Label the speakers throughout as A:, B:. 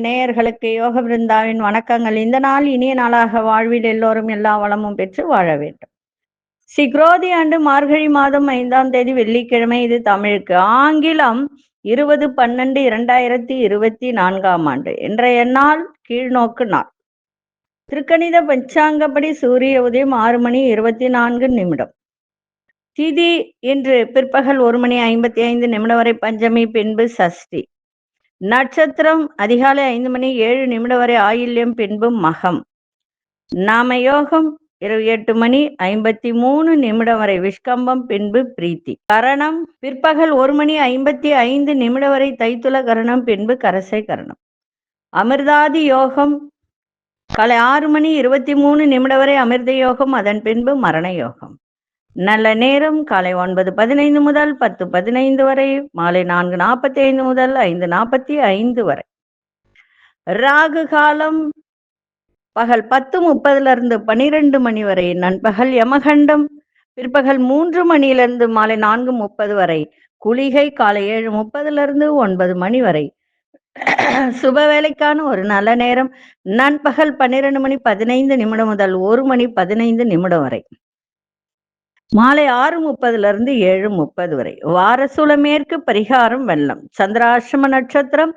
A: நேயர்களுக்கு யோக பிருந்தாவின் வணக்கங்கள். இந்த நாள் இனிய நாளாக வாழ்வில் எல்லோரும் எல்லா வளமும் பெற்று வாழ வேண்டும். சிக்ரோதி ஆண்டு மார்கழி மாதம் 5ஆம் தேதி வெள்ளிக்கிழமை. இது தமிழுக்கு. ஆங்கிலம் 20/12/2024 ஆண்டு. இன்றைய நாள் கீழ்நோக்கு நாள். திருக்கணித பஞ்சாங்கப்படி சூரிய உதயம் 6:24. திதி இன்று பிற்பகல் 1:55 வரை பஞ்சமி, பின்பு சஷ்டி. நட்சத்திரம் அதிகாலை 5:07 வரை ஆயில்யம், பின்பு மகம். நாமயோகம் இரவு 8:53 வரை விஷ்கம்பம், பின்பு பிரீத்தி. கரணம் பிற்பகல் 1:55 வரை தைத்துல கரணம், பின்பு கரசை கரணம். அமிர்தாதி யோகம் காலை 6:23 வரை அமிர்த யோகம், அதன் பின்பு மரண யோகம். நல்ல நேரம் காலை 9:15 முதல் 10:15 வரை, மாலை 4:45 முதல் 5:45 வரை. ராகு காலம் பகல் 10:30 12 மணி வரை. நண்பகல் யமகண்டம் பிற்பகல் 3 மணியிலிருந்து மாலை 4:30 வரை. குளிகை காலை 7:30 9 மணி வரை. சுப வேலைக்கான ஒரு நல்ல நேரம் நண்பகல் 12:15 முதல் 1:15 வரை. மாலை 6:30 7:30 வரை. வாரசூல மேற்கு, பரிகாரம் வெள்ளம். சந்திராஷ்டம நட்சத்திரம்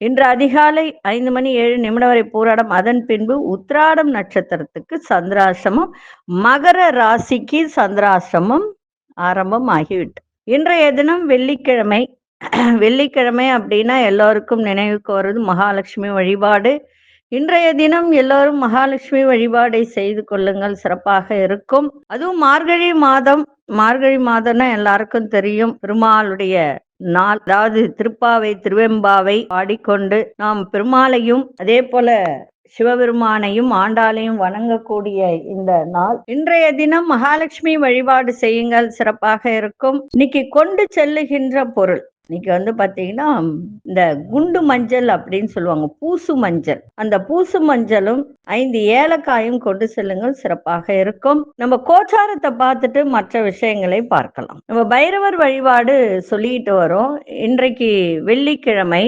A: இன்று அதிகாலை 5:07 வரை பூராடம், அதன் பின்பு உத்திராடம் நட்சத்திரத்துக்கு சந்திராஷ்டமம். மகர ராசிக்கு சந்திராஷ்டமம் ஆரம்பம் ஆகிவிட்டு. இன்றைய தினம் வெள்ளிக்கிழமை. வெள்ளிக்கிழமை அப்படின்னா எல்லோருக்கும் நினைவுக்கு வருவது மகாலட்சுமி வழிபாடு. இன்றைய தினம் எல்லோரும் மகாலட்சுமி வழிபாடை செய்து கொள்ளுங்கள், சிறப்பாக இருக்கும். அதுவும் மார்கழி மாதம். மார்கழி மாதம்னா எல்லாருக்கும் தெரியும், பெருமாளுடைய நாள். அதாவது திருப்பாவை திருவெம்பாவை பாடிக்கொண்டு நாம் பெருமாளையும் அதே போல சிவபெருமானையும் ஆண்டாளையும் வணங்கக்கூடிய இந்த நாள். இன்றைய தினம் மகாலட்சுமி வழிபாடு செய்யுங்கள், சிறப்பாக இருக்கும். இன்னைக்கு கொண்டு செல்லுகின்ற பொருள், இன்னைக்கு பாத்தீங்கன்னா இந்த குண்டு மஞ்சள் அப்படின்னு சொல்லுவாங்க, பூசு மஞ்சள். அந்த பூசு மஞ்சளும் 5 ஏலக்காயும் கொண்டு செல்லுங்கள், சிறப்பாக இருக்கும். நம்ம கோச்சாரத்தை பார்த்துட்டு மற்ற விஷயங்களை பார்க்கலாம். நம்ம பைரவர் வழிபாடு சொல்லிட்டு வரோம். இன்றைக்கு வெள்ளிக்கிழமை.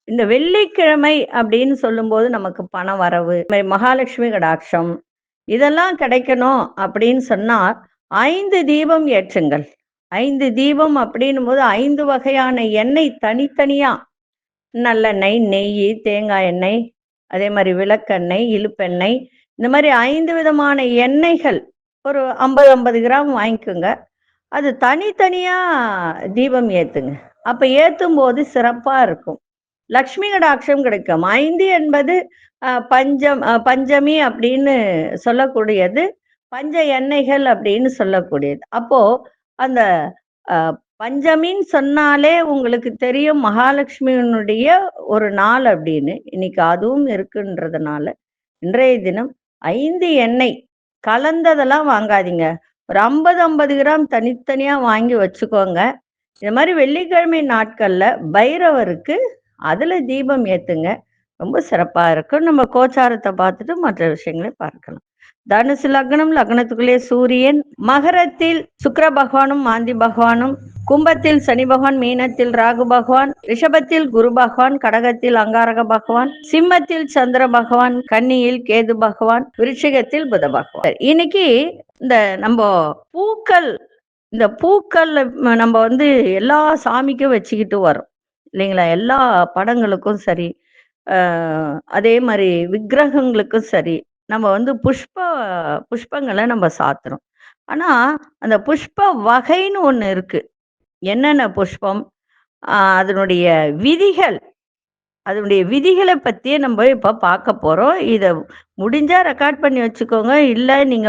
A: இந்த வெள்ளிக்கிழமை அப்படின்னு சொல்லும்போது நமக்கு பண வரவு, மகாலட்சுமி கடாட்சம் இதெல்லாம் கிடைக்கணும் அப்படின்னு சொன்னா 5 தீபம் ஏற்றுங்கள். 5 தீபம் அப்படின்னும் போது 5 வகையான எண்ணெய் தனித்தனியா, நல்லெண்ணெய், நெய், தேங்காய் எண்ணெய், அதே மாதிரி விளக்கெண்ணெய், இழுப்பெண்ணெய், இந்த மாதிரி 5 விதமான எண்ணெய்கள் ஒரு 50 கிராம் வாங்கிக்கோங்க. அது தனித்தனியா தீபம் ஏத்துங்க. அப்ப ஏத்தும் போது சிறப்பா இருக்கும், லக்ஷ்மி கடாட்சம் கிடைக்கும். 5 என்பது பஞ்சமி அப்படின்னு சொல்லக்கூடியது, பஞ்ச எண்ணெய்கள் அப்படின்னு சொல்லக்கூடியது. அப்போ அந்த பஞ்சமின்னு சொன்னாலே உங்களுக்கு தெரியும் மகாலட்சுமியினுடைய ஒரு நாள் அப்படின்னு. இன்னைக்கு அதுவும் இருக்குன்றதுனால இன்றைய தினம் 5 எண்ணெய் கலந்ததெல்லாம் வாங்காதீங்க. ஒரு 50 கிராம் தனித்தனியா வாங்கி வச்சுக்கோங்க. இது மாதிரி வெள்ளிக்கிழமை நாட்கள்ல பைரவருக்கு அதுல தீபம் ஏத்துங்க, ரொம்ப சிறப்பா இருக்கும். நம்ம கோச்சாரத்தை பார்த்துட்டு மற்ற விஷயங்களை பார்க்கலாம். தனுசு லக்னம், லக்னத்துக்குள்ளே சூரியன். மகரத்தில் சுக்கிர பகவானும் மாந்தி பகவானும். கும்பத்தில் சனி பகவான், மீனத்தில் ராகு பகவான், ரிஷபத்தில் குரு பகவான், கடகத்தில் அங்காரக பகவான், சிம்மத்தில் சந்திர பகவான், கன்னியில் கேது பகவான், விருச்சிகத்தில் புத பகவான். இன்னைக்கு இந்த நம்ம பூக்கள், இந்த பூக்கள் நம்ம எல்லா சாமிக்கும் வச்சுக்கிட்டு வரோம் இல்லைங்களா? எல்லா படங்களுக்கும் சரி, அதே மாதிரி விக்கிரகங்களுக்கும் சரி, நம்ம புஷ்பங்களை நம்ம சாத்துறோம். ஆனா அந்த புஷ்ப வகைன்னு ஒண்ணு இருக்கு. என்னென்ன புஷ்பம், அதனுடைய விதிகளை பத்தியே நம்ம இப்ப பார்க்க போறோம். இத முடிஞ்சா ரெக்கார்ட் பண்ணி வச்சுக்கோங்க, இல்ல நீங்க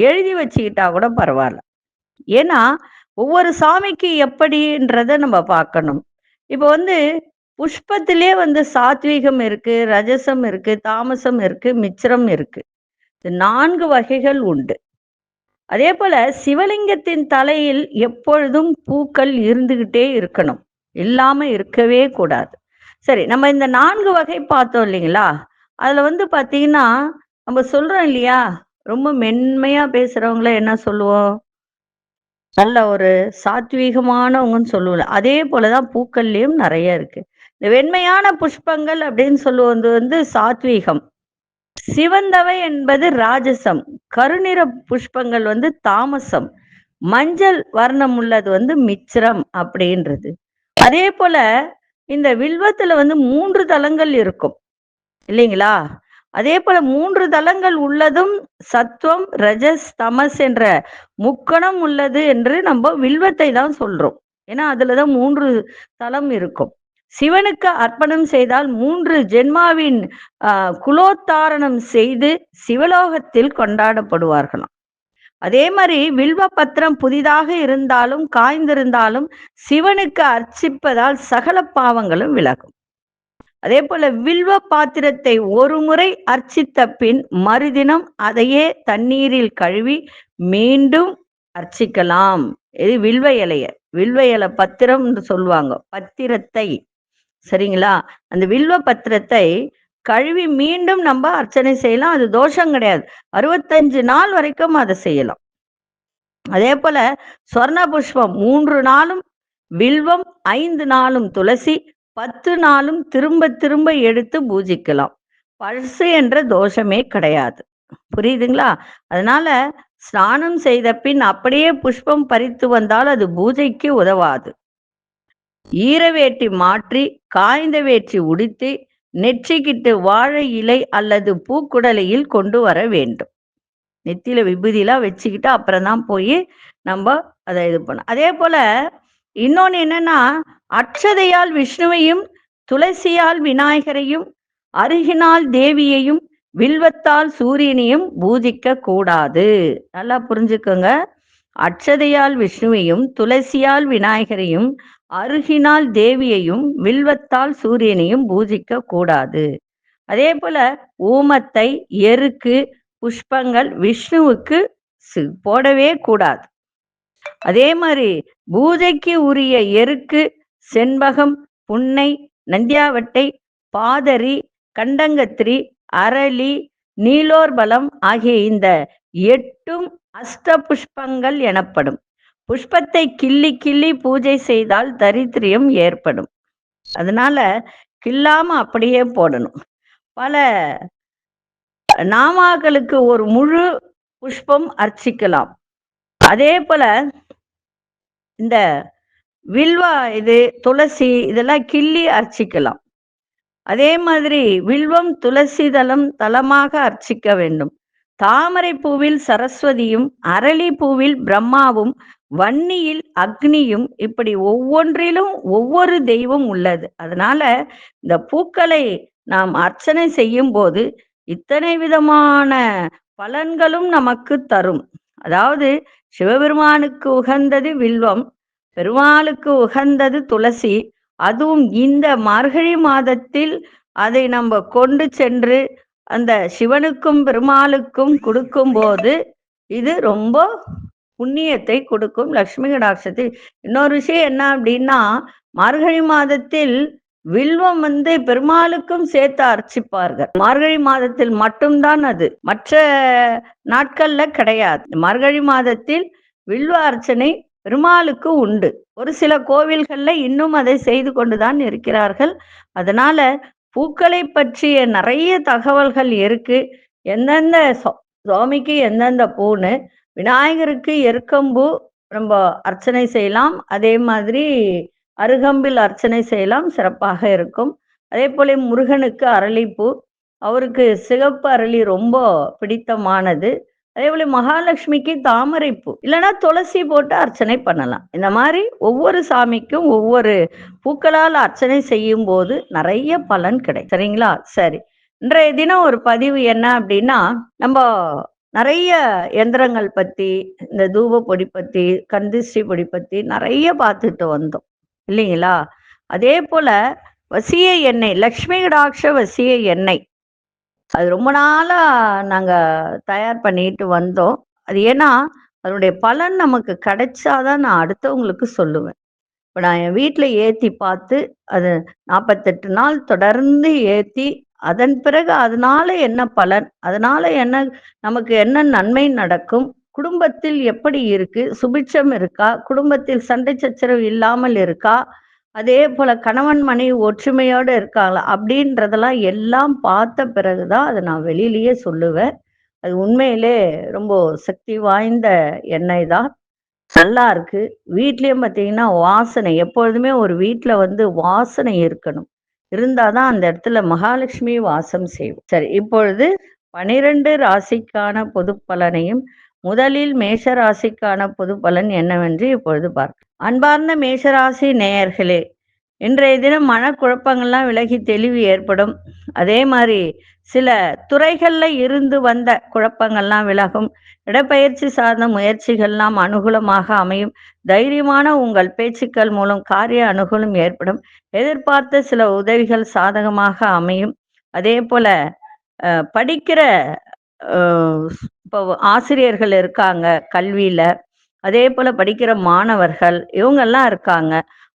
A: எழுதி வச்சுக்கிட்டா கூட பரவாயில்ல. ஏன்னா ஒவ்வொரு சாமிக்கு எப்படின்றத நம்ம பார்க்கணும். இப்போ புஷ்பத்திலே சாத்வீகம் இருக்கு, ரஜசம் இருக்கு, தாமசம் இருக்கு, மிச்சிரம் இருக்கு. 4 வகைகள் உண்டு. அதே போல சிவலிங்கத்தின் தலையில் எப்பொழுதும் பூக்கள் இருந்துகிட்டே இருக்கணும், இல்லாம இருக்கவே கூடாது. சரி, நம்ம இந்த 4 வகை பார்த்தோம் இல்லைங்களா? அதுல பாத்தீங்கன்னா நம்ம சொல்றோம் இல்லையா, ரொம்ப மென்மையா பேசுறவங்கள என்ன சொல்லுவோம்? நல்ல ஒரு சாத்வீகமானவங்கன்னு சொல்லுவோம்ல. அதே போலதான் பூக்கள்லயும் நெறைய இருக்கு. இந்த வெண்மையான புஷ்பங்கள் அப்படின்னு சொல்லுவது வந்து சாத்வீகம். சிவந்தவை என்பது ராஜசம். கருநிற புஷ்பங்கள் வந்து தாமசம். மஞ்சள் வர்ணம் உள்ளது வந்து மிச்சிரம் அப்படின்றது. அதே போல இந்த வில்வத்துல வந்து 3 தலங்கள் இருக்கும் இல்லைங்களா? அதே போல 3 தலங்கள் உள்ளதும் சத்துவம், ரஜஸ், தமஸ் என்ற முக்கணம் உள்ளது என்று நம்ம வில்வத்தை தான் சொல்றோம். ஏன்னா அதுலதான் 3 தலம் இருக்கும். சிவனுக்கு அர்ப்பணம் செய்தால் 3 ஜென்மாவின் குலோத்தாரணம் செய்து சிவலோகத்தில் கொண்டாடப்படுவார்களாம். அதே மாதிரி வில்வ பத்திரம் புதிதாக இருந்தாலும் காய்ந்திருந்தாலும் சிவனுக்கு அர்ச்சிப்பதால் சகல பாவங்களும் விலகும். அதே போல வில்வ பாத்திரத்தை ஒரு முறை அர்ச்சித்த பின் மறுதினம் அதையே தண்ணீரில் கழுவி மீண்டும் அர்ச்சிக்கலாம். இது வில்வ இலைய வில்வ இலை பத்திரம் சொல்லுவாங்க. பத்திரத்தை சரிங்களா? அந்த வில்வ பத்திரத்தை கழுவி மீண்டும் நம்ம அர்ச்சனை செய்யலாம். அது தோஷம் கிடையாது. 65 நாள் வரைக்கும் அதை செய்யலாம். அதே போல சொர்ண புஷ்பம் 3 நாளும், வில்வம் 5 நாளும், துளசி 10 நாளும் திரும்ப திரும்ப எடுத்து பூஜிக்கலாம். பழசு என்ற தோஷமே கிடையாது. புரியுதுங்களா? அதனால ஸ்நானம் செய்த பின் அப்படியே புஷ்பம் பறித்து வந்தால் அது பூஜைக்கு உதவாது. ஈரவேட்டி மாற்றி காய்ந்த வேற்றி உடுத்தி நெற்றிக்கிட்டு வாழை இலை அல்லது பூக்குடலையில் கொண்டு வர வேண்டும். நெத்தியில விபூதிலாம் வச்சுக்கிட்டு அப்புறம் தான் போய் நம்ம அதை இது பண்ணோம். அதே போல இன்னொன்னு என்னன்னா, அட்சதையால் விஷ்ணுவையும், துளசியால் விநாயகரையும், அருகினால் தேவியையும், வில்வத்தால் சூரியனையும் பூஜிக்க கூடாது. நல்லா புரிஞ்சுக்கோங்க. அட்சதையால் விஷ்ணுவையும், துளசியால் விநாயகரையும், அருகினால் தேவியையும், வில்வத்தால் சூரியனையும் பூஜிக்க கூடாது. அதே போல ஊமத்தை, எருக்கு, புஷ்பங்கள் விஷ்ணுவுக்கு போடவே கூடாது. அதே மாதிரி பூஜைக்கு உரிய எருக்கு, செண்பகம், புன்னை, நந்தியாவட்டை, பாதரி, கண்டங்கத்திரி, அரளி, நீலோர்பலம் ஆகிய இந்த 8ம் அஷ்ட புஷ்பங்கள் எனப்படும். புஷ்பத்தை கிள்ளி கிள்ளி பூஜை செய்தால் தரித்திரியம் ஏற்படும். அதனால கிள்ளாம அப்படியே போடணும். பல நாமாக்களுக்கு ஒரு முழு புஷ்பம் அர்ச்சிக்கலாம். அதே போல இந்த வில்வா இது துளசி இதெல்லாம் கிள்ளி அர்ச்சிக்கலாம். அதே மாதிரி வில்வம் துளசி தலமாக அர்ச்சிக்க வேண்டும். தாமரை பூவில் சரஸ்வதியும், அரளி பூவில் பிரம்மாவும், வன்னியில் அக்னியும், இப்படி ஒவ்வொன்றிலும் ஒவ்வொரு தெய்வம் உள்ளது. அதனால இந்த பூக்களை நாம் அர்ச்சனை செய்யும் போது இத்தனை விதமான பலன்களும் நமக்கு தரும். அதாவது சிவபெருமானுக்கு உகந்தது வில்வம், பெருமாளுக்கு உகந்தது துளசி. அதுவும் இந்த மார்கழி மாதத்தில் அதை நம்ம கொண்டு சென்று அந்த சிவனுக்கும் பெருமாளுக்கும் கொடுக்கும் போது இது ரொம்ப புண்ணியத்தை கொடுக்கும், லட்சுமி கடாட்சத்தை. இன்னொரு விஷயம் என்ன அப்படின்னா, மார்கழி மாதத்தில் வில்வம் வந்து பெருமாளுக்கும் சேர்த்து அர்ச்சிப்பார்கள். மார்கழி மாதத்தில் மட்டும்தான் அது, மற்ற நாட்கள்ல கிடையாது. மார்கழி மாதத்தில் வில்வ அர்ச்சனை பெருமாளுக்கு உண்டு. ஒரு சில கோவில்கள்ல இன்னும் அதை செய்து கொண்டுதான் இருக்கிறார்கள். அதனால பூக்களை பற்றிய நிறைய தகவல்கள் இருக்கு. எந்தெந்த சுவாமிக்கு எந்தெந்த பூன்னு, விநாயகருக்கு எருக்கம்பூ நம்ம அர்ச்சனை செய்யலாம். அதே மாதிரி அருகம்பில் அர்ச்சனை செய்யலாம், சிறப்பாக இருக்கும். அதே போல முருகனுக்கு அரளிப்பூ, அவருக்கு சிகப்பு அரளி ரொம்ப பிடித்தமானது. அதே போல மகாலட்சுமிக்கு தாமரைப்பூ இல்லைன்னா துளசி போட்டு அர்ச்சனை பண்ணலாம். இந்த மாதிரி ஒவ்வொரு சாமிக்கும் ஒவ்வொரு பூக்களால் அர்ச்சனை செய்யும் போது நிறைய பலன் கிடைக்கும். சரிங்களா? சரி, இன்றைய தினம் ஒரு பதிவு என்ன அப்படின்னா, நம்ம நிறைய எந்திரங்கள் பத்தி, இந்த தூப பொடி பத்தி, கந்திஷ்டி பொடி பத்தி நிறைய பார்த்துட்டு வந்தோம் இல்லைங்களா? அதே போல வசிய எண்ணெய், லக்ஷ்மி கடாட்ச வசிய எண்ணெய், அது ரொம்ப நாளா நாங்க தயார் பண்ணிட்டு வந்தோம். அது ஏன்னா அதனுடைய பலன் நமக்கு கிடைச்சாதான் நான் அடுத்தவங்களுக்கு சொல்லுவேன். இப்ப நான் என் வீட்டுல ஏத்தி பார்த்து அது 48 நாள் தொடர்ந்து ஏத்தி, அதன் பிறகு அதனால என்ன பலன், அதனால என்ன நமக்கு என்ன நன்மை நடக்கும், குடும்பத்தில் எப்படி இருக்கு? சுபிட்சம் இருக்கா? குடும்பத்தில் சண்டை சச்சரவு இல்லாமல் இருக்கா? அதே போல கணவன் மனைவி ஒற்றுமையோட இருக்காங்களா? அப்படின்றதெல்லாம் எல்லாம் பார்த்த பிறகு தான் அத நான் வெளியிலேயே சொல்லுவேன். அது உண்மையிலே ரொம்ப சக்தி வாய்ந்த எண்ணெய் தான். நல்லா இருக்கு. வீட்லயும் பார்த்தீங்கன்னா, வாசனை எப்பொழுதுமே ஒரு வீட்ல வந்து வாசனை இருக்கணும். இருந்தா தான் அந்த இடத்துல மகாலட்சுமி வாசம் செய்யும். சரி, இப்பொழுது 12 ராசிக்கான பொது பலனையும், முதலில் மேஷ ராசிக்கான பொது பலன் என்னவென்று இப்பொழுது பார்க்கலாம். அன்பார்ந்த மேஷராசி நேயர்களே, இன்றைய தினம் மனக்குழப்பங்கள்லாம் விலகி தெளிவு ஏற்படும். அதே மாரி சில துறைகள்ல இருந்து வந்த குழப்பங்கள்லாம் விலகும். இடப்பெயர்ச்சி சார்ந்த முயற்சிகள்லாம் அனுகூலமாக அமையும். தைரியமான உங்கள் பேச்சுக்கள் மூலம் காரிய அனுகூலம் ஏற்படும். எதிர்பார்த்த சில உதவிகள் சாதகமாக அமையும். அதே போல படிக்கிற அ இப்போ ஆசிரியர்கள் இருக்காங்க கல்வியில. அதே போல படிக்கிற மாணவர்கள் இவங்கெல்லாம் இருக்காங்க.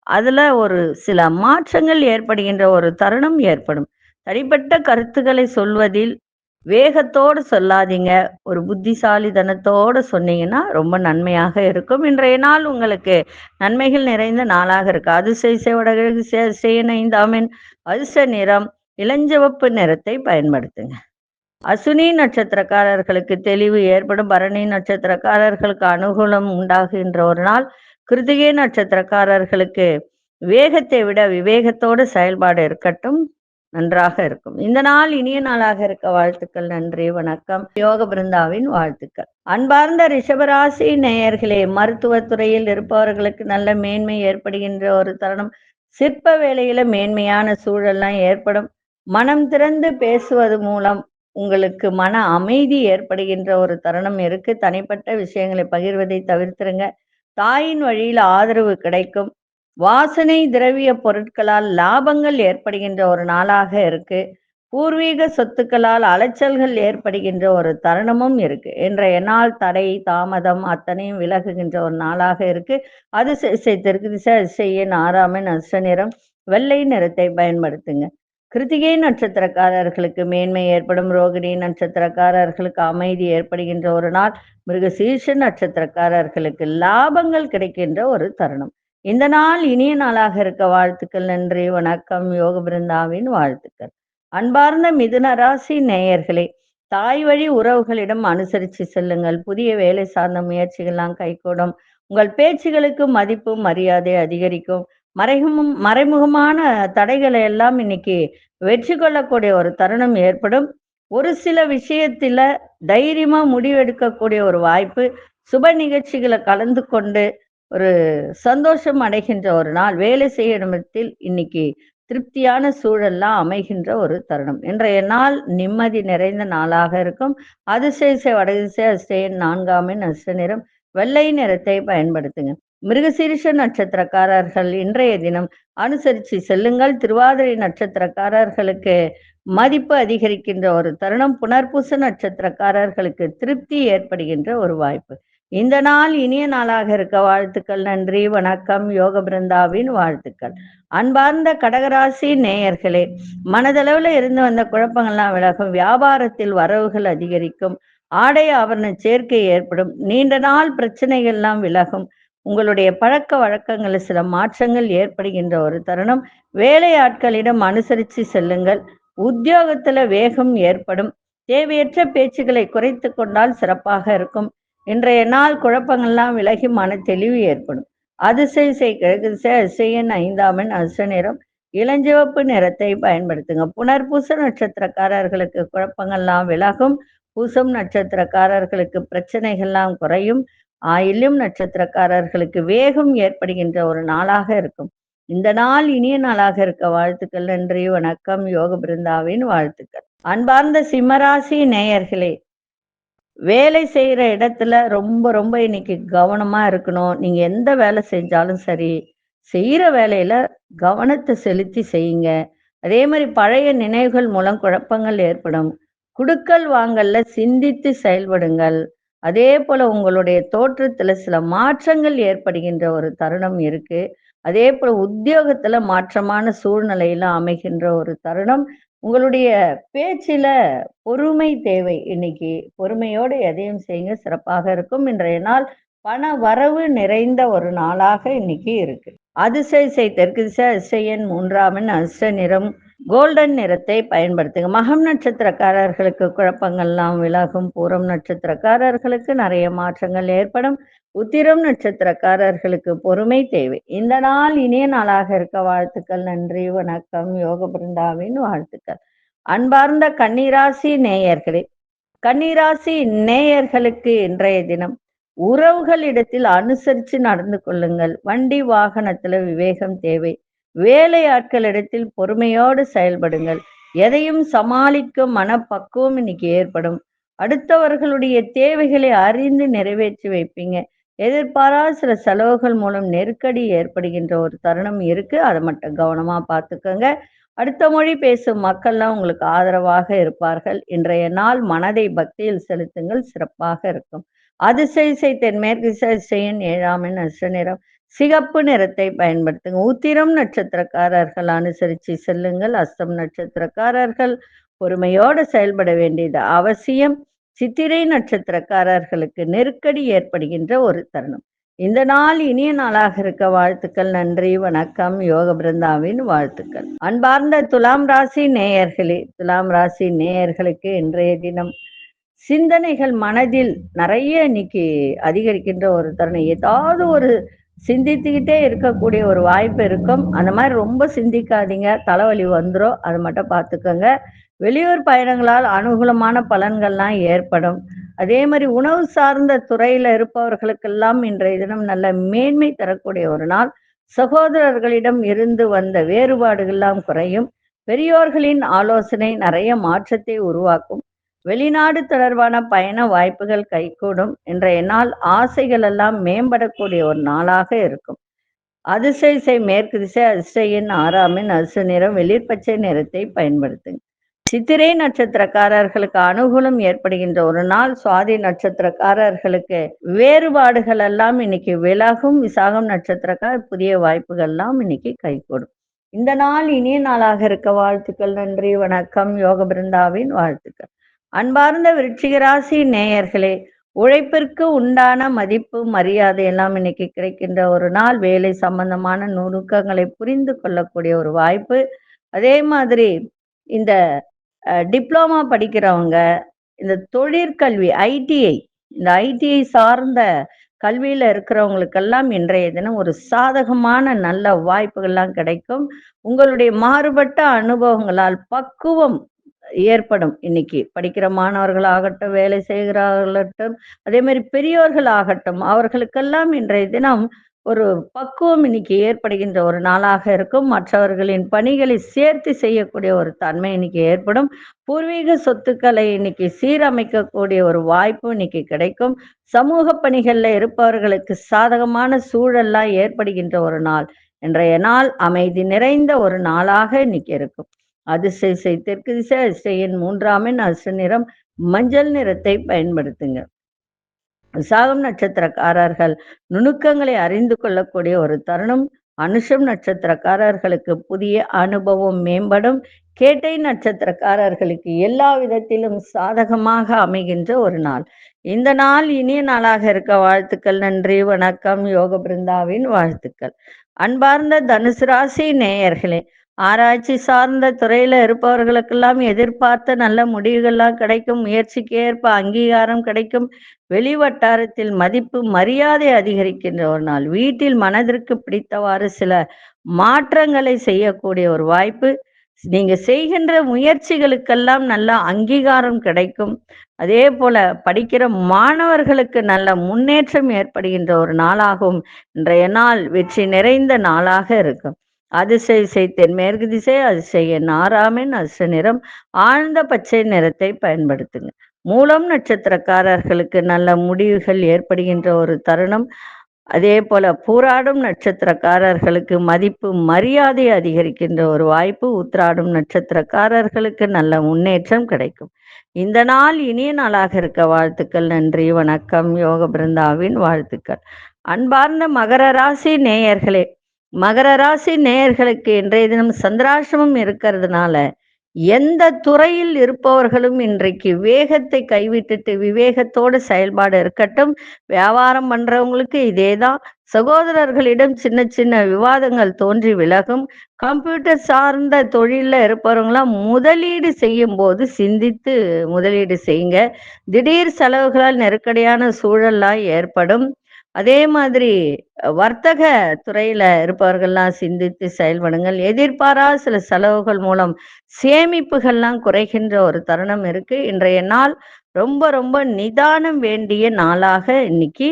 A: அதுல ஒரு சில மாற்றங்கள் ஏற்படுகின்ற ஒரு தருணம் ஏற்படும். தனிப்பட்ட கருத்துக்களை சொல்வதில் வேகத்தோடு சொல்லாதீங்க. ஒரு புத்திசாலித்தனத்தோட சொன்னீங்கன்னா ரொம்ப நன்மையாக இருக்கும். இன்றைய நாள் உங்களுக்கு நன்மைகள் நிறைந்த நாளாக இருக்கு. அதிசய சேவடர்களுக்கு சேனைந்தாமின் அதிர்ஷ்ட நிறம் இளஞ்சிவப்பு நிறத்தை பயன்படுத்துங்க. அசுனி நட்சத்திரக்காரர்களுக்கு தெளிவு ஏற்படும். பரணி நட்சத்திரக்காரர்களுக்கு அனுகூலம் உண்டாகின்ற ஒரு நாள். கிருத்திகை நட்சத்திரக்காரர்களுக்கு வேகத்தை விட விவேகத்தோடு செயல்பாடு இருக்கட்டும், நன்றாக இருக்கும். இந்த நாள் இனிய நாளாக இருக்க வாழ்த்துக்கள். நன்றி, வணக்கம். யோக பிருந்தாவின் வாழ்த்துக்கள். அன்பார்ந்த ரிஷபராசி நேயர்களே, மருத்துவத்துறையில் இருப்பவர்களுக்கு நல்ல மேன்மை ஏற்படுகின்ற ஒரு தருணம். சிற்ப வேலையில மேன்மையான சூழல்லாம் ஏற்படும். மனம் திறந்து பேசுவது மூலம் உங்களுக்கு மன அமைதி ஏற்படுகின்ற ஒரு தருணம் இருக்கு. தனிப்பட்ட விஷயங்களை பகிர்வதை தவிர்த்துருங்க. தாயின் வழியில் ஆதரவு கிடைக்கும். வாசனை திரவிய பொருட்களால் லாபங்கள் ஏற்படுகின்ற ஒரு நாளாக இருக்கு. பூர்வீக சொத்துக்களால் அலைச்சல்கள் ஏற்படுகின்ற ஒரு தருணமும் இருக்கு. இன்றைய நாள் தடை தாமதம் அத்தனையும் விலகுகின்ற ஒரு நாளாக இருக்கு. அது தெற்கு திசை அதிசய 6ஆம் எண் அதிர்ஷ்ட நிறம் வெள்ளை நிறத்தை பயன்படுத்துங்க. கிருத்திகை நட்சத்திரக்காரர்களுக்கு மேன்மை ஏற்படும். ரோகிணி நட்சத்திரக்காரர்களுக்கு அமைதி ஏற்படுகின்ற ஒரு நாள். மிருகசீர்ஷ நட்சத்திரக்காரர்களுக்கு லாபங்கள் கிடைக்கின்ற ஒரு தருணம். இந்த நாள் இனிய நாளாக இருக்க வாழ்த்துக்கள். நன்றி, வணக்கம். யோக பிருந்தாவின் வாழ்த்துக்கள். அன்பார்ந்த மிதுன ராசி நேயர்களே, தாய் வழி உறவுகளிடம் அனுசரித்து செல்லுங்கள். புதிய வேலை சார்ந்த முயற்சிகள்லாம் கைகூடும். உங்கள் பேச்சுகளுக்கு மதிப்பு மரியாதை அதிகரிக்கும். மறைமுகமான தடைகளை எல்லாம் இன்னைக்கு வெற்றி கொள்ளக்கூடிய ஒரு தருணம் ஏற்படும். ஒரு சில விஷயத்துல தைரியமா முடிவெடுக்கக்கூடிய ஒரு வாய்ப்பு. சுப நிகழ்ச்சிகளை கலந்து கொண்டு ஒரு சந்தோஷம் அடைகின்ற ஒரு நாள். வேலை செய்யும் இடத்தில் இன்னைக்கு திருப்தியான சூழல்லாம் அமைகின்ற ஒரு தருணம். இன்றைய நாள் நிம்மதி நிறைந்த நாளாக இருக்கும். அதிசய வடதிசை அதிசயன் 4ஆம் எண் அதிர்ஷ்ட நிறம் வெள்ளை நிறத்தை பயன்படுத்துங்க. மிருகசீரிஷ நட்சத்திரக்காரர்கள் இன்றைய தினம் அனுசரித்து செல்லுங்கள். திருவாதிரை நட்சத்திரக்காரர்களுக்கு மதிப்பு அதிகரிக்கின்ற ஒரு தருணம். புனர்பூச நட்சத்திரக்காரர்களுக்கு திருப்தி ஏற்படுகின்ற ஒரு வாய்ப்பு. இந்த நாள் இனிய நாளாக இருக்க வாழ்த்துக்கள். நன்றி, வணக்கம். யோக பிருந்தாவின் வாழ்த்துக்கள். அன்பார்ந்த கடகராசி நேயர்களே, மனதளவுல இருந்து வந்த குழப்பங்கள்லாம் விலகும். வியாபாரத்தில் வரவுகள் அதிகரிக்கும். ஆடை ஆபரண சேர்க்கை ஏற்படும். நீண்ட நாள் பிரச்சனைகள்லாம் விலகும். உங்களுடைய பழக்க வழக்கங்களில் சில மாற்றங்கள் ஏற்படுகின்ற ஒரு தருணம். வேலையாட்களிடம் அனுசரித்து செல்லுங்கள். உத்தியோகத்துல வேகம் ஏற்படும். தேவையற்ற பேச்சுக்களை குறைத்து கொண்டால் சிறப்பாக இருக்கும். இன்றைய நாள் குழப்பங்கள்லாம் விலகி மன தெளிவு ஏற்படும். அதிசய கிழக்கு திசை அதிசயன் 5ஆம் எண் அதிர்ஷ்ட நிறம் இளஞ்சிவப்பு நிறத்தை பயன்படுத்துங்க. புனர்பூச நட்சத்திரக்காரர்களுக்கு குழப்பங்கள்லாம் விலகும். பூசம் நட்சத்திரக்காரர்களுக்கு பிரச்சனைகள்லாம் குறையும். ஆயில்யம் நட்சத்திரக்காரர்களுக்கு வேகம் ஏற்படுகின்ற ஒரு நாளாக இருக்கும். இந்த நாள் இனிய நாளாக இருக்க வாழ்த்துக்கள். நன்றி, வணக்கம். யோக பிருந்தாவின் வாழ்த்துக்கள். அன்பார்ந்த சிம்மராசி நேயர்களே, வேலை செய்யற இடத்துல ரொம்ப ரொம்ப இன்னைக்கு கவனமா இருக்கணும். நீங்க எந்த வேலை செஞ்சாலும் சரி, செய்யற வேலையில கவனத்தை செலுத்தி செய்யுங்க. அதே மாதிரி பழைய நினைவுகள் மூலம் குழப்பங்கள் ஏற்படும். குடுக்கல் வாங்கல்ல சிந்தித்து செயல்படுங்கள். அதே போல உங்களுடைய தோற்றத்துல சில மாற்றங்கள் ஏற்படுகின்ற ஒரு தருணம் இருக்கு. அதே போல உத்தியோகத்துல மாற்றமான சூழ்நிலையில அமைகின்ற ஒரு தருணம். உங்களுடைய பேச்சில பொறுமை தேவை. இன்னைக்கு பொறுமையோடு எதையும் செய்யுங்க, சிறப்பாக இருக்கும். இன்றைய நாள் பண வரவு நிறைந்த ஒரு நாளாக இன்னைக்கு இருக்கு. அதிசய தெற்கு திசை அதிசய எண் 3ஆம் எண் அதிர்ஷ்ட நிறம் கோல்டன் நிறத்தை பயன்படுத்துங்க. மகம் நட்சத்திரக்காரர்களுக்கு குழப்பங்கள்லாம் விலகும். பூரம் நட்சத்திரக்காரர்களுக்கு நிறைய மாற்றங்கள் ஏற்படும். உத்திரம் நட்சத்திரக்காரர்களுக்கு பொறுமை தேவை. இந்த நாள் இனிய நாளாக இருக்க வாழ்த்துக்கள். நன்றி, வணக்கம். யோக பிருந்தாவின் வாழ்த்துக்கள். அன்பார்ந்த கன்னிராசி நேயர்களே, கன்னிராசி நேயர்களுக்கு இன்றைய தினம் உறவுகளிடத்தில் அனுசரித்து நடந்து கொள்ளுங்கள். வண்டி வாகனத்துல விவேகம் தேவை. வேலையாட்களிடத்தில் பொறுமையோடு செயல்படுங்கள். எதையும் சமாளிக்கும் மனப்பக்குவம் இன்னைக்கு ஏற்படும். அடுத்தவர்களுடைய தேவைகளை அறிந்து நிறைவேற்றி வைப்பீங்க. எதிர்பாராத சில செலவுகள் மூலம் நெருக்கடி ஏற்படுகின்ற ஒரு தருணம் இருக்கு. அதை மட்டும் கவனமா பார்த்துக்கோங்க. அடுத்த மொழி பேசும் மக்கள்லாம் உங்களுக்கு ஆதரவாக இருப்பார்கள். இன்றைய நாள் மனதை பக்தியில் செலுத்துங்கள், சிறப்பாக இருக்கும். அதிசய தென்மேற்கு திசையின் 7ஆம் எண் அதிர்ஷ்ட நிறம் சிகப்பு நிறத்தை பயன்படுத்துங்க. உத்திரம் நட்சத்திரக்காரர்கள் அனுசரித்து செல்லுங்கள். அஸ்தம் நட்சத்திரக்காரர்கள் பொறுமையோடு செயல்பட வேண்டியது அவசியம். சித்திரை நட்சத்திரக்காரர்களுக்கு நெருக்கடி ஏற்படுகின்ற ஒரு தருணம். இந்த நாள் இனிய நாளாக இருக்க வாழ்த்துக்கள். நன்றி, வணக்கம். யோக பிருந்தாவின் வாழ்த்துக்கள். அன்பார்ந்த துலாம் ராசி நேயர்களே, துலாம் ராசி நேயர்களுக்கு இன்றைய தினம் சிந்தனைகள் மனதில் நிறைய இன்னைக்கு அதிகரிக்கின்ற ஒரு தருணம். ஏதாவது ஒரு சிந்தித்துக்கிட்டே இருக்கக்கூடிய ஒரு வாய்ப்பு இருக்கும். அந்த மாதிரி ரொம்ப சிந்திக்காதீங்க, தலைவலி வந்துடும். அதை மட்டும் பார்த்துக்கோங்க. வெளியூர் பயணங்களால் அனுகூலமான பலன்கள்லாம் ஏற்படும். அதே மாதிரி உணவு சார்ந்த துறையில இருப்பவர்களுக்கெல்லாம் இன்றைய தினம் நல்ல மேன்மை தரக்கூடிய ஒரு நாள். சகோதரர்களிடம் இருந்து வந்த வேறுபாடுகள்லாம் குறையும். பெரியோர்களின் ஆலோசனை நிறைய மாற்றத்தை உருவாக்கும். வெளிநாடு தொடர்பான பயண வாய்ப்புகள் கைகூடும். இன்றைய நாள் ஆசைகள் எல்லாம் மேம்படக்கூடிய ஒரு நாளாக இருக்கும். அதிசய மேற்கு திசை அதிர்ஷ்ட எண் 6ஆம் எண் அதிர்ஷ்ட நிறம் வெளிர்பச்சை நிறத்தை பயன்படுத்துங்க. சித்திரை நட்சத்திரக்காரர்களுக்கு அனுகூலம் ஏற்படுகின்ற ஒரு நாள். சுவாதி நட்சத்திரக்காரர்களுக்கு வேறுபாடுகள் எல்லாம் இன்னைக்கு விலகும். விசாகம் நட்சத்திரக்கார புதிய வாய்ப்புகள் எல்லாம் இன்னைக்கு கைகூடும். இந்த நாள் இனிய நாளாக இருக்க வாழ்த்துக்கள். நன்றி, வணக்கம். யோக பிருந்தாவின் வாழ்த்துக்கள். அன்பார்ந்த விருச்சிக ராசி நேயர்களே, உழைப்பிற்கு உண்டான மதிப்பு மரியாதை எல்லாம் இன்னைக்கு கிடைக்கின்ற ஒரு நாள். வேலை சம்பந்தமான நுணுக்கங்களை புரிந்து கொள்ளக்கூடிய ஒரு வாய்ப்பு. அதே மாதிரி இந்த டிப்ளமா படிக்கிறவங்க, இந்த தொழிற்கல்வி ஐடிஐ, இந்த ஐடிஐ சார்ந்த கல்வியில இருக்கிறவங்களுக்கெல்லாம் இன்றைய தினம் ஒரு சாதகமான நல்ல வாய்ப்புகள்லாம் கிடைக்கும். உங்களுடைய மாறுபட்ட அனுபவங்களால் பக்குவம் ஏற்படும். இன்னைக்கு படிக்கிற மாணவர்களாகட்டும், வேலை செய்கிறவர்களாகட்டும், அதே மாதிரி பெரியோர்கள் ஆகட்டும், அவர்களுக்கெல்லாம் இன்றைய தினம் ஒரு பக்குவம் இன்னைக்கு ஏற்படுகின்ற ஒரு நாளாக இருக்கும். மற்றவர்களின் பணிகளை சேர்த்து செய்யக்கூடிய ஒரு தன்மை இன்னைக்கு ஏற்படும். பூர்வீக சொத்துக்களை இன்னைக்கு சீரமைக்கக்கூடிய ஒரு வாய்ப்பு இன்னைக்கு கிடைக்கும். சமூக பணிகள்ல இருப்பவர்களுக்கு சாதகமான சூழல்லாம் ஏற்படுகின்ற ஒரு நாள். இன்றைய நாள் அமைதி நிறைந்த ஒரு நாளாக இன்னைக்கு இருக்கும். அதிசய தெற்கு திசை அதிசய எண் 3ஆம் எண் அதிர்ஷ்ட நிறம் மஞ்சள் நிறத்தை பயன்படுத்துங்க. விசாகம் நட்சத்திரக்காரர்கள் நுணுக்கங்களை அறிந்து கொள்ளக்கூடிய ஒரு தருணம். அனுஷம் நட்சத்திரக்காரர்களுக்கு புதிய அனுபவம் மேம்படும். கேட்டை நட்சத்திரக்காரர்களுக்கு எல்லா விதத்திலும் சாதகமாக அமைகின்ற ஒரு நாள். இந்த நாள் இனிய நாளாக இருக்க வாழ்த்துக்கள். நன்றி, வணக்கம். யோக பிருந்தாவின் வாழ்த்துக்கள். அன்பார்ந்த தனுசு ராசி நேயர்களே, ஆராய்ச்சி சார்ந்த துறையில இருப்பவர்களுக்கெல்லாம் எதிர்பார்த்த நல்ல முடிவுகள்லாம் கிடைக்கும். முயற்சிக்கு ஏற்ப அங்கீகாரம் கிடைக்கும். வெளிவட்டாரத்தில் மதிப்பு மரியாதை அதிகரிக்கின்ற ஒரு நாள். வீட்டில் மனதிற்கு பிடித்தவாறு சில மாற்றங்களை செய்யக்கூடிய ஒரு வாய்ப்பு. நீங்க செய்கின்ற முயற்சிகளுக்கெல்லாம் நல்ல அங்கீகாரம் கிடைக்கும். அதே போல படிக்கிற மாணவர்களுக்கு நல்ல முன்னேற்றம் ஏற்படுகின்ற ஒரு நாளாகவும் இன்றைய நாள் வெற்றி நிறைந்த நாளாக இருக்கும். அதிசய தென்மேற்கு திசை அதிசய 6ஆம் எண் அதிர்ஷ்ட நிறம் ஆழ்ந்த பச்சை நிறத்தை பயன்படுத்துங்க. மூலம் நட்சத்திரக்காரர்களுக்கு நல்ல முடிவுகள் ஏற்படுகின்ற ஒரு தருணம். அதே போல பூராடும் நட்சத்திரக்காரர்களுக்கு மதிப்பு மரியாதை அதிகரிக்கின்ற ஒரு வாய்ப்பு. உத்திராடும் நட்சத்திரக்காரர்களுக்கு நல்ல முன்னேற்றம் கிடைக்கும். இந்த நாள் இனிய நாளாக இருக்க வாழ்த்துக்கள். நன்றி, வணக்கம். யோக பிருந்தாவின் வாழ்த்துக்கள். அன்பார்ந்த மகர ராசி நேயர்களே, மகர ராசி நேயர்களுக்கு இன்றைய தினம் சந்திராசிரமம் இருக்கிறதுனால எந்த துறையில் இருப்பவர்களும் இன்றைக்கு வேகத்தை கைவிட்டுட்டு விவேகத்தோட செயல்பாடு இருக்கட்டும். வியாபாரம் பண்றவங்களுக்கு இதேதான். சகோதரர்களிடம் சின்ன சின்ன விவாதங்கள் தோன்றி விலகும். கம்ப்யூட்டர் சார்ந்த தொழில்ல இருப்பவங்களாம் முதலீடு செய்யும் போது சிந்தித்து முதலீடு செய்யுங்க. திடீர் செலவுகளால் நெருக்கடியான சூழல்லாம் ஏற்படும். அதே மாதிரி வர்த்தக துறையில இருப்பவர்கள்லாம் சிந்தித்து செயல்படுங்கள். எதிர்பாராத சில செலவுகள் மூலம் சேமிப்புகள்லாம் குறைகின்ற ஒரு தருணம் இருக்கு. இன்றைய நாள் ரொம்ப ரொம்ப நிதானம் வேண்டிய நாளாக இன்னைக்கு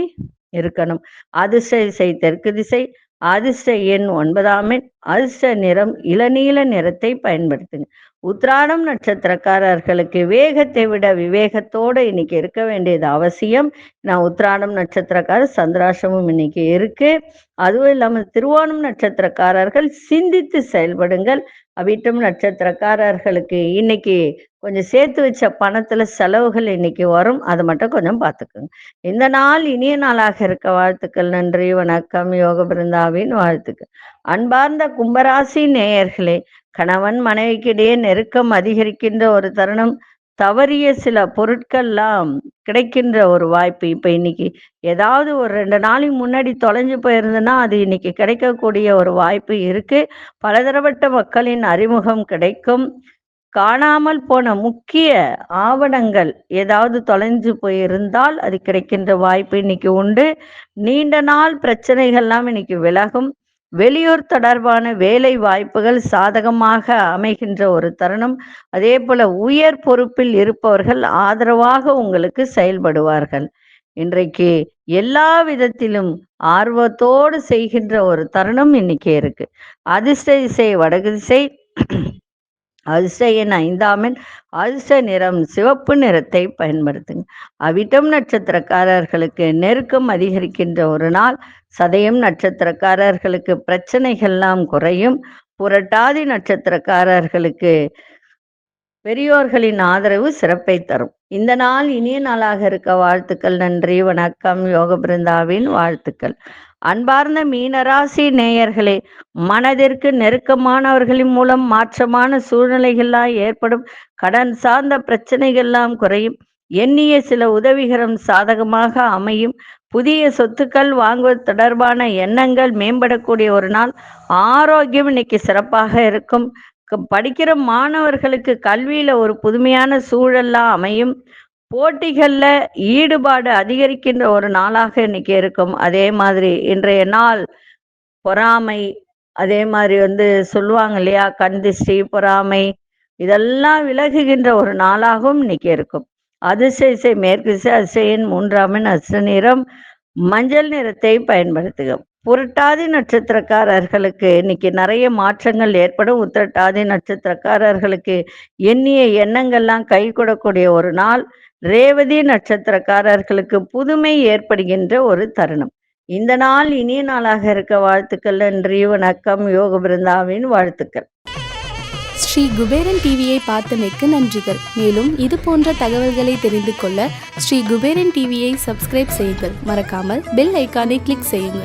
A: இருக்கணும். அதிர்ஷ்ட திசை தெற்கு திசை, அதிர்ஷ்ட எண் 9ஆம் எண், அதிர்ஷ்ட நிறம் இளநீல நிறத்தை பயன்படுத்துங்க. உத்திராடம் நட்சத்திரக்காரர்களுக்கு வேகத்தை விட விவேகத்தோட இன்னைக்கு இருக்க வேண்டியது அவசியம். நான் உத்திராடம் நட்சத்திரக்காரர் சந்திராஷ்டமம் இன்னைக்கு இருக்கு. அதுவும் இல்லாமல் திருவோணம் நட்சத்திரக்காரர்கள் சிந்தித்து செயல்படுங்கள். அவிட்டம் நட்சத்திரக்காரர்களுக்கு இன்னைக்கு கொஞ்சம் சேர்த்து வச்ச பணத்துல செலவுகள் இன்னைக்கு வரும். அதை மட்டும் கொஞ்சம் பார்த்துக்குங்க. இந்த நாள் இனிய நாளாக இருக்க வாழ்த்துக்கள். நன்றி, வணக்கம். யோக பிருந்தாவின் வாழ்த்துக்கள். அன்பார்ந்த கும்பராசி நேயர்களே, கணவன் மனைவிக்கிடையே நெருக்கம் அதிகரிக்கின்ற ஒரு தருணம். தவறிய சில பொருட்கள்லாம் கிடைக்கின்ற ஒரு வாய்ப்பு. இப்ப இன்னைக்கு ஏதாவது ஒரு 2 நாளைக்கு முன்னாடி தொலைஞ்சு போயிருந்ததுன்னா அது இன்னைக்கு கிடைக்கக்கூடிய ஒரு வாய்ப்பு இருக்கு. பலதரப்பட்ட மக்களின் அறிமுகம் கிடைக்கும். காணாமல் போன முக்கிய ஆவணங்கள் ஏதாவது தொலைஞ்சு போயிருந்தால் அது கிடைக்கின்ற வாய்ப்பு இன்னைக்கு உண்டு. நீண்ட நாள் பிரச்சனைகள்லாம் இன்னைக்கு விலகும். வெளியூர் தொடர்பான வேலை வாய்ப்புகள் சாதகமாக அமைகின்ற ஒரு தருணம். அதே போல உயர் பொறுப்பில் இருப்பவர்கள் ஆதரவாக உங்களுக்கு செயல்படுவார்கள். இன்றைக்கு எல்லா விதத்திலும் ஆர்வத்தோடு செய்கின்ற ஒரு தருணம் இன்னைக்கு இருக்கு. அதிர்ஷ்ட திசை வடக்கு திசை, அதிர்ஷ்ட எண் 5ஆம் எண், அதிர்ஷ்ட நிறம் சிவப்பு நிறத்தை பயன்படுத்துங்க. அவிட்டம் நட்சத்திரக்காரர்களுக்கு நெருக்கம் அதிகரிக்கின்ற ஒரு நாள். சதயம் நட்சத்திரக்காரர்களுக்கு பிரச்சனைகள்லாம் குறையும். புரட்டாதி நட்சத்திரக்காரர்களுக்கு பெரியோர்களின் ஆதரவு சிறப்பை தரும். இந்த நாள் இனிய நாளாக இருக்க வாழ்த்துக்கள். நன்றி, வணக்கம். யோக பிருந்தாவின் வாழ்த்துக்கள். அன்பார்ந்த மீனராசி நேயர்களே, மனதிற்கு நெருக்கமானவர்களின் மூலம் மாற்றமான சூழ்நிலைகள்லாம் ஏற்படும். கடன் சார்ந்த பிரச்சனைகள்லாம் குறையும். எண்ணிய சில உதவிகரம் சாதகமாக அமையும். புதிய சொத்துக்கள் வாங்குவது தொடர்பான எண்ணங்கள் மேம்படக்கூடிய ஒரு நாள். ஆரோக்கியம் இன்னைக்கு சிறப்பாக இருக்கும். படிக்கிற மாணவர்களுக்கு கல்வியில ஒரு புதுமையான சூழல்லாம் அமையும். போட்டிகள்ல ஈடுபாடு அதிகரிக்கின்ற ஒரு நாளாக இன்னைக்கு இருக்கும். அதே மாதிரி இன்றைய நாள் பொறாமை, அதே மாதிரி சொல்லுவாங்க இல்லையா, கண் திஷ்டி, பொறாமை, இதெல்லாம் விலகுகின்ற ஒரு நாளாகவும் இன்னைக்கு இருக்கும். அதிர்ஷ்ட திசை மேற்கு திசை, அதிர்ஷ்ட எண் 3ஆம் எண், அதிர்ஷ்ட நிறம் மஞ்சள் நிறத்தை பயன்படுத்துக. புரட்டாதி நட்சத்திரக்காரர்களுக்கு இன்னைக்கு நிறைய மாற்றங்கள் ஏற்படும். உத்திரட்டாதி நட்சத்திரக்காரர்களுக்கு எண்ணிய எண்ணங்கள்லாம் கை கூடக்கூடிய ஒரு நாள். ரேவதி நட்சத்திரக்காரர்களுக்கு புதுமை ஏற்படுகின்ற ஒரு தருணம். இந்த நாள் இனிய நாளாக இருக்க வாழ்த்துக்கள். நன்றி, வணக்கம். யோக பிருந்தாவின் வாழ்த்துக்கள்.
B: ஸ்ரீ குபேரன் டிவியை பார்த்தமைக்கு நன்றிகள். மேலும் இது போன்ற தகவல்களை தெரிந்து கொள்ள ஸ்ரீ குபேரன் டிவியை சப்ஸ்கிரைப் செய்யுங்கள். மறக்காமல் பெல் ஐக்கானை கிளிக் செய்யுங்கள்.